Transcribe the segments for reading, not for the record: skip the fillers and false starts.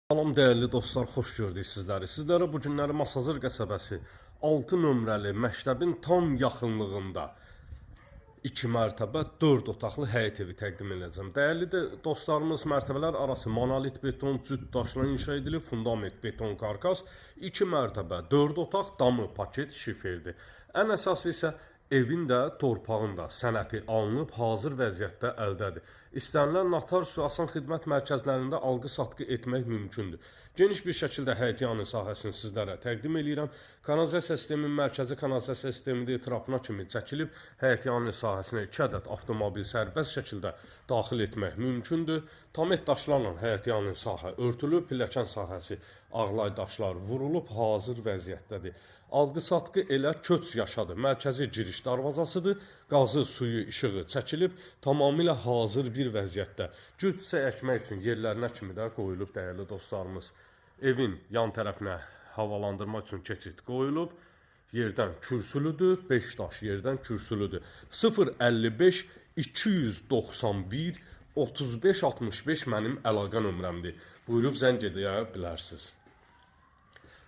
Salam dəyərli dostlar, xoş gördük sizləri. Sizlərə bu günləri Masazır qəsəbəsi 6 nömrəli məktəbin tam yaxınlığında 2 mərtəbə 4 otaqlı həyət evi təqdim edəcəm. Dəyərli dostlarımız, mərtəbələr arası monolit beton cüt daşla inşa edilib, fundament beton karkas, 2 mərtəbə 4 otaq, damı paket şiferdir. Ən əsası isə evin də, torpağın da sənəti alınıb, hazır vəziyyətdə əldədir. İstənilən notar su asan xidmət mərkəzlərində alqı-satqı etmək mümkündür. Geniş bir şəkildə həyətyanı sahəsini sizlərə təqdim edirəm. Kanalizasiya sisteminin mərkəzi kanalizasiya sistemidir, trapına kimi çəkilib, həyətyanı sahəsinə 2 ədəd avtomobil sərbəst şəkildə daxil etmək mümkündür. Tamet daşlarla həyətyanı sahə örtülüb, pilləkən sahəsi ağlay daşlar vurulub, hazır vəziyyətdədir. Alqı-satqı elə köç yaşadı. Mərkəzi giriş darvazasıdır. Qazı, suyu, işığı çəkilib, tamamilə hazır bir vəziyyətdə. Cütsə əkmək üçün yerlərinə kimi də qoyulub dəyərli dostlarımız. Evin yan tərəfinə havalandırma üçün keçid qoyulub. Yerdən kürsülüdür, 5 daş yerdən kürsülüdür. 055 291 35 65 mənim əlaqə nömrəmdir. Buyurub zəng edə bilərsiniz.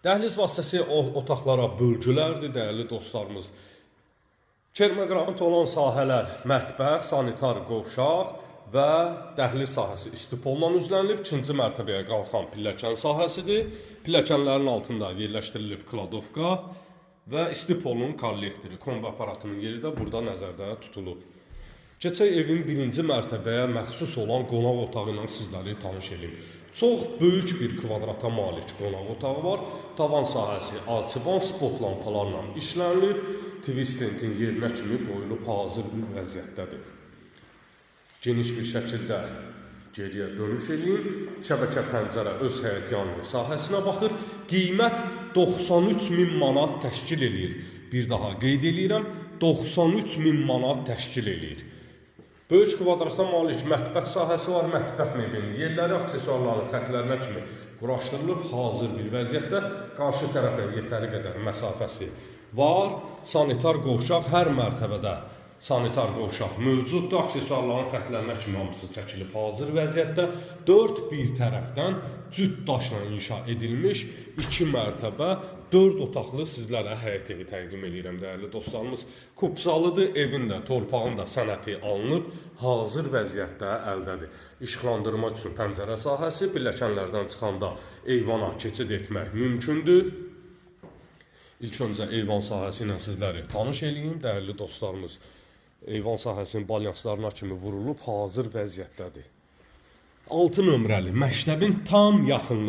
Dəhliz vasitəsi otaqlara bölgülərdir, dəyərli dostlarımız. Kermoqranit olan sahələr mətbəx, sanitar qovşaq və dəhliz sahəsi istipolla üzlənilib. 2-ci mərtəbəyə qalxan pilləkən sahəsidir. Pilləkənlərin altında yerləşdirilib kladovka və istipolun kollektori. Kombi aparatının yeri də burada nəzərdə tutulub. Keçək evin 1-ci mərtəbəyə məxsus olan qonaq otağı ilə sizləri tanış edeyim. Çox böyük bir kvadrata malik qonaq otağı var. Tavan sahəsi alçıban spot lampalarla işlənilib. Twistentin yerinə kimi qoyulub hazır bir vəziyyətdədir. Geniş bir şəkildə geriyə dönüş edeyim. Şəbəkə pəncərə öz həyətyanı sahəsinə baxır. Qiymət 93.000 manat təşkil edir. Bir daha qeyd edirəm, 93.000 manat təşkil edir. Böyük kvadrata malik mətbəx sahəsi var. Mətbəx mebelinin yerləri, aksesuarların xətlərinə kimi quraşdırılıb, hazır bir vəziyyətdə. Qarşı tərəflə yetəri qədər məsafəsi var. Sanitar qovşaq hər mərtəbədə sanitar qovşaq mövcuddur. Aksesuarların xətlərinə kimi hamısı çəkilib, hazır vəziyyətdə. 4 bir tərəfdən cüt daşla inşa edilmiş 2 mərtəbə 4 otaqlı sizlərə həyət evi təqdim edirəm, dəyərli dostlarımız. Kupcalıdır, evin də, torpağın da sənəti alınıb, hazır vəziyyətdə əldədir. İşıqlandırma üçün pəncərə sahəsi, pilləkənlərdən çıxanda eyvana keçid etmək mümkündür. İlk öncə eyvan sahəsi ilə sizləri tanış edeyim, dəyərli dostlarımız. Eyvan sahəsinin balyanslarına kimi vurulub, hazır vəziyyətdədir. 6 nömrəli məktəbin tam yaxınlığı.